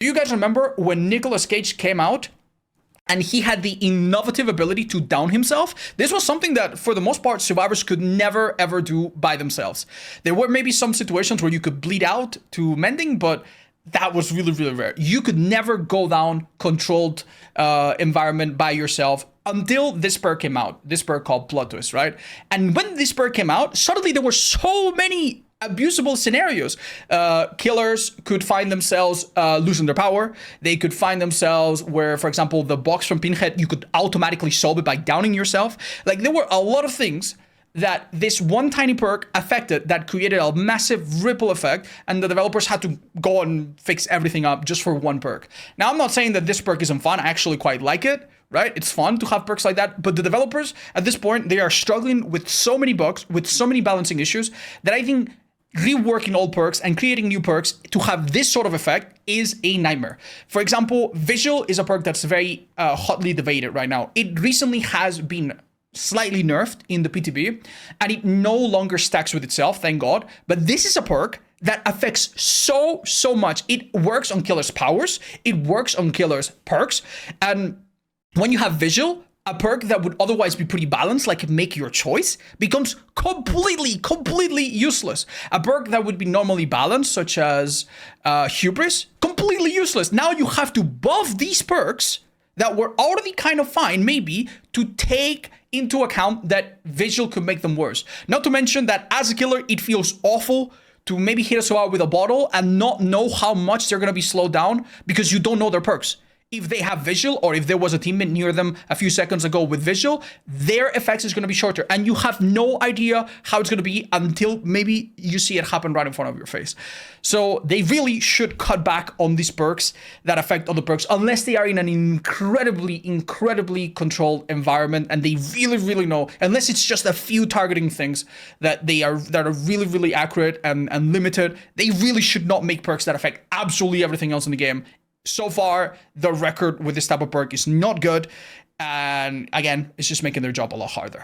Do you guys remember when Nicolas Cage came out and he had the innovative ability to down himself? This was something that, for the most part, survivors could never, ever do by themselves. There were maybe some situations where you could bleed out to mending, but that was really, really rare. You could never go down controlled environment by yourself until this perk came out, this perk called Blood Twist, right? And when this perk came out, suddenly there were so many abusable scenarios. Killers could find themselves losing their power. They could find themselves where, for example, the box from Pinhead, you could automatically solve it by downing yourself. Like, there were a lot of things that this one tiny perk affected that created a massive ripple effect, and the developers had to go and fix everything up just for one perk. Now, I'm not saying that this perk isn't fun. I actually quite like it, right? It's fun to have perks like that, but the developers at this point, they are struggling with so many bugs, with so many balancing issues, that I think reworking old perks and creating new perks to have this sort of effect is a nightmare. For example, Visual is a perk that's very hotly debated right now. It recently has been slightly nerfed in the PTB, and it no longer stacks with itself, thank God. But this is a perk that affects so much. It works on killers' powers, it works on killers' perks, and when you have Visual, a perk that would otherwise be pretty balanced, like Make Your Choice, becomes completely useless. A perk that would be normally balanced, such as Hubris, completely useless. Now you have to buff these perks that were already kind of fine, maybe, to take into account that Visual could make them worse. Not to mention that as a killer, it feels awful to maybe hit a survivor with a bottle and not know how much they're going to be slowed down because you don't know their perks. If they have Visual, or if there was a teammate near them a few seconds ago with Visual, their effects is going to be shorter, and you have no idea how it's going to be until maybe you see it happen right in front of your face. So they really should cut back on these perks that affect other perks, unless they are in an incredibly controlled environment and they really know, unless it's just a few targeting things that are really accurate and limited. They really should not make perks that affect absolutely everything else in the game. So far, the record with this type of perk is not good, and again, it's just making their job a lot harder.